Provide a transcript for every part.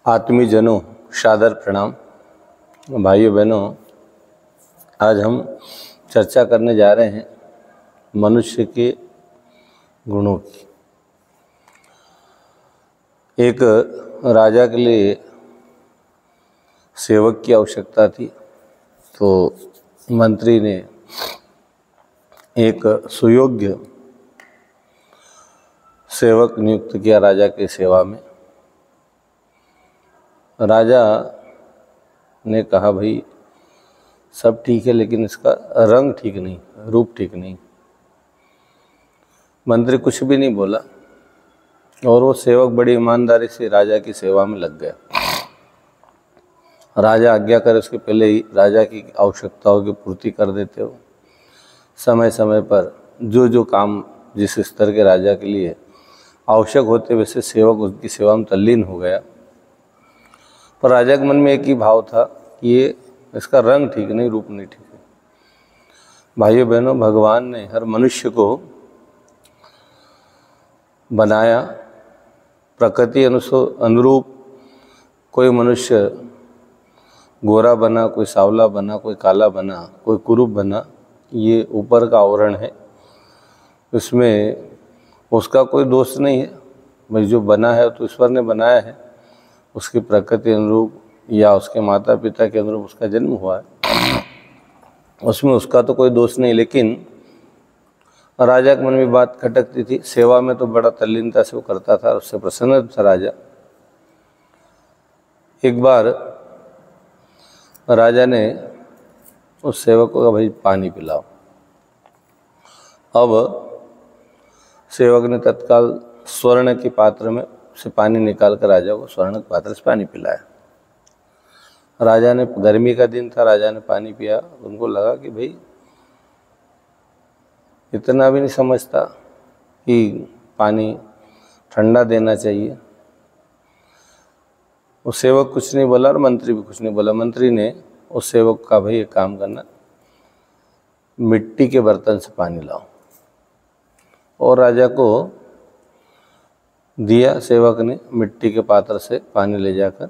आत्मीजनों, सादर प्रणाम। भाइयों बहनों, आज हम चर्चा करने जा रहे हैं मनुष्य के गुणों की। एक राजा के लिए सेवक की आवश्यकता थी, तो मंत्री ने एक सुयोग्य सेवक नियुक्त किया राजा की सेवा में। राजा ने कहा, भाई सब ठीक है, लेकिन इसका रंग ठीक नहीं, रूप ठीक नहीं। मंत्री कुछ भी नहीं बोला और वो सेवक बड़ी ईमानदारी से राजा की सेवा में लग गया। राजा आज्ञा करे उसके पहले ही राजा की आवश्यकताओं की पूर्ति कर देते हो। समय समय पर जो जो काम जिस स्तर के राजा के लिए आवश्यक होते, वैसे सेवक उसकी सेवा में तल्लीन हो गया। पर राजा के मन में एक ही भाव था कि ये इसका रंग ठीक नहीं, रूप नहीं ठीक है। भाइयों बहनों, भगवान ने हर मनुष्य को बनाया प्रकृति अनुरूप। कोई मनुष्य गोरा बना, कोई सावला बना, कोई काला बना, कोई कुरूप बना, ये ऊपर का आवरण है, इसमें उसका कोई दोष नहीं है। भाई जो बना है तो ईश्वर ने बनाया है, उसकी प्रकृति अनुरूप या उसके माता पिता के अनुरूप उसका जन्म हुआ है, उसमें उसका तो कोई दोष नहीं। लेकिन राजा के मन में बात खटकती थी। सेवा में तो बड़ा तल्लीनता से वो करता था, उससे प्रसन्न था राजा। एक बार राजा ने उस सेवक को कहा, भाई पानी पिलाओ। अब सेवक ने तत्काल स्वर्ण के पात्र में से पानी निकाल कर राजा को स्वर्ण के पात्र से पानी पिलाया। राजा ने, गर्मी का दिन था, राजा ने पानी पिया। उनको लगा कि भाई इतना भी नहीं समझता कि पानी ठंडा देना चाहिए। उस सेवक कुछ नहीं बोला और मंत्री भी कुछ नहीं बोला। मंत्री ने उस सेवक का, भाई एक काम करना, मिट्टी के बर्तन से पानी लाओ, और राजा को दिया। सेवक ने मिट्टी के पात्र से पानी ले जाकर,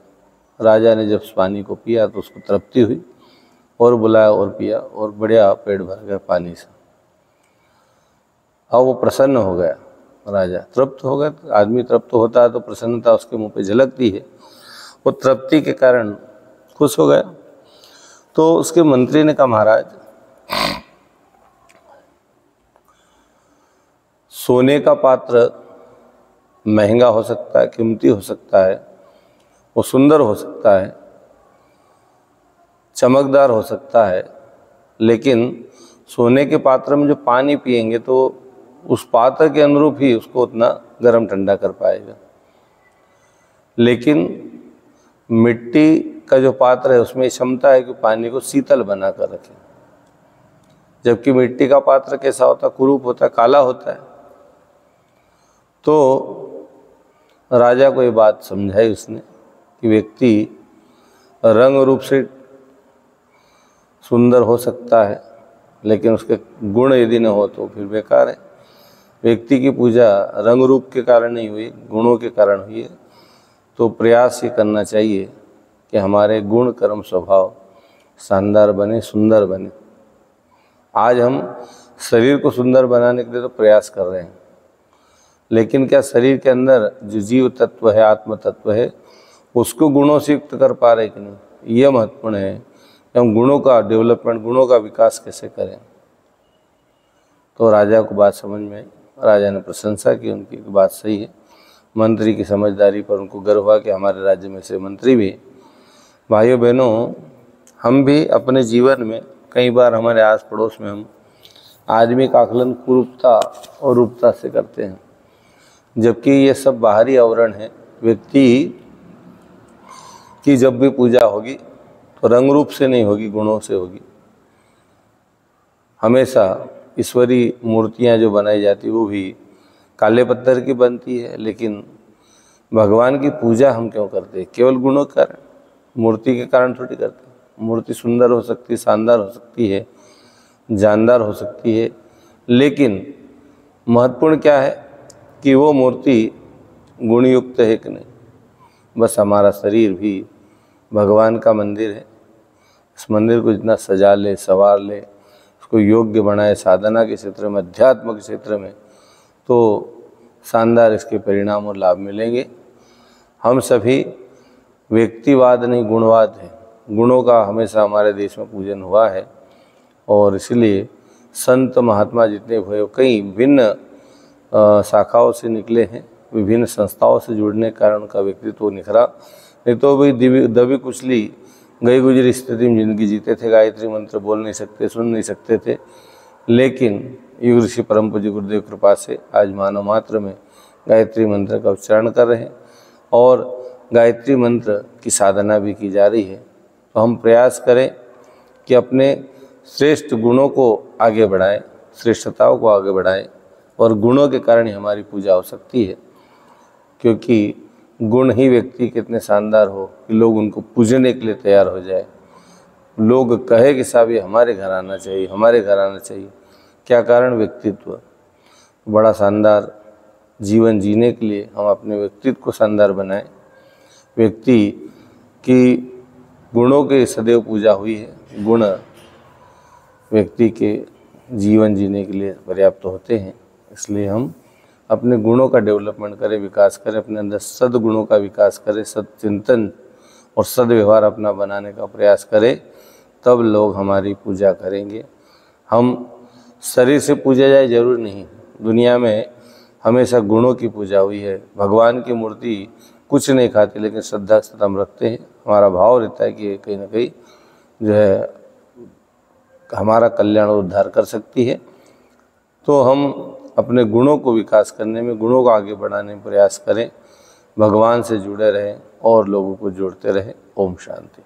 राजा ने जब उस पानी को पिया तो उसको तृप्ति हुई, और बुलाया और पिया, और बढ़िया पेट भर गया पानी से। अब वो प्रसन्न हो गया, राजा तृप्त हो गया। आदमी तृप्त होता है तो प्रसन्नता उसके मुंह पे झलकती है। वो तृप्ति के कारण खुश हो गया। तो उसके मंत्री ने कहा, महाराज, सोने का पात्र महंगा हो सकता है, कीमती हो सकता है, वो सुंदर हो सकता है, चमकदार हो सकता है, लेकिन सोने के पात्र में जो पानी पिएंगे तो उस पात्र के अनुरूप ही उसको उतना गर्म ठंडा कर पाएगा। लेकिन मिट्टी का जो पात्र है उसमें क्षमता है कि पानी को शीतल बना कर रखे। जबकि मिट्टी का पात्र कैसा होता है? कुरूप होता है, काला होता है। तो राजा को ये बात समझाई उसने कि व्यक्ति रंग रूप से सुंदर हो सकता है, लेकिन उसके गुण यदि न हो तो फिर बेकार है। व्यक्ति की पूजा रंग रूप के कारण नहीं हुई, गुणों के कारण हुई है। तो प्रयास ये करना चाहिए कि हमारे गुण कर्म स्वभाव शानदार बने, सुंदर बने। आज हम शरीर को सुंदर बनाने के लिए तो प्रयास कर रहे हैं, लेकिन क्या शरीर के अंदर जो जीव तत्व है, आत्म तत्व है, उसको गुणों से युक्त कर पा रहे कि नहीं, यह महत्वपूर्ण है। हम गुणों का डेवलपमेंट, गुणों का विकास कैसे करें। तो राजा को बात समझ में आई। राजा ने प्रशंसा की उनकी, बात सही है। मंत्री की समझदारी पर उनको गर्व हुआ कि हमारे राज्य में से मंत्री भी। भाइयों बहनों, हम भी अपने जीवन में कई बार हमारे आस पड़ोस में हम आदमी का आकलन कुरूपता और रूपता से करते हैं, जबकि ये सब बाहरी आवरण है। व्यक्ति की जब भी पूजा होगी तो रंग रूप से नहीं होगी, गुणों से होगी। हमेशा ईश्वरीय मूर्तियाँ जो बनाई जाती वो भी काले पत्थर की बनती है, लेकिन भगवान की पूजा हम क्यों करते हैं? केवल गुणों के कारण, मूर्ति के कारण थोड़ी करते। मूर्ति सुंदर हो सकती है, शानदार हो सकती है, जानदार हो सकती है, लेकिन महत्वपूर्ण क्या है कि वो मूर्ति गुणयुक्त है कि नहीं। बस हमारा शरीर भी भगवान का मंदिर है। इस मंदिर को जितना सजा ले, संवार ले, उसको योग्य बनाए साधना के क्षेत्र में, अध्यात्म के क्षेत्र में, तो शानदार इसके परिणाम और लाभ मिलेंगे। हम सभी व्यक्तिवाद नहीं गुणवाद है। गुणों का हमेशा हमारे देश में पूजन हुआ है और इसलिए संत महात्मा जितने हुए कई विभिन्न शाखाओं से निकले हैं, विभिन्न संस्थाओं से जुड़ने के कारण उनका व्यक्तित्व निखरा। नहीं तो भी दबी कुचली गई गुजरी स्थिति में जिंदगी जीते थे। गायत्री मंत्र बोल नहीं सकते, सुन नहीं सकते थे, लेकिन युग ऋषि परम पूज्य गुरुदेव कृपा से आज मानव मात्र में गायत्री मंत्र का उच्चारण कर रहे हैं और गायत्री मंत्र की साधना भी की जा रही है। तो हम प्रयास करें कि अपने श्रेष्ठ गुणों को आगे बढ़ाएं, श्रेष्ठताओं को आगे बढ़ाएं और गुणों के कारण ही हमारी पूजा हो सकती है, क्योंकि गुण ही व्यक्ति कितने शानदार हो कि लोग उनको पूजने के लिए तैयार हो जाए। लोग कहे कि साहब ये हमारे घर आना चाहिए, हमारे घर आना चाहिए। क्या कारण? व्यक्तित्व। बड़ा शानदार जीवन जीने के लिए हम अपने व्यक्तित्व को शानदार बनाएं। व्यक्ति की गुणों के सदैव पूजा हुई है। गुण व्यक्ति के जीवन जीने के लिए पर्याप्त होते हैं, इसलिए हम अपने गुणों का डेवलपमेंट करें, विकास करें, अपने अंदर सद्गुणों का विकास करें, सद्चिंतन और सद्व्यवहार अपना बनाने का प्रयास करें, तब लोग हमारी पूजा करेंगे। हम शरीर से पूजा जाए जरूर नहीं। दुनिया में हमेशा गुणों की पूजा हुई है। भगवान की मूर्ति कुछ नहीं खाती, लेकिन श्रद्धा से हम रखते हैं। हमारा भाव रहता है कि कहीं ना कहीं जो है हमारा कल्याण और उद्धार कर सकती है। तो हम अपने गुणों को विकास करने में, गुणों को आगे बढ़ाने में प्रयास करें, भगवान से जुड़े रहें और लोगों को जोड़ते रहें। ओम शांति।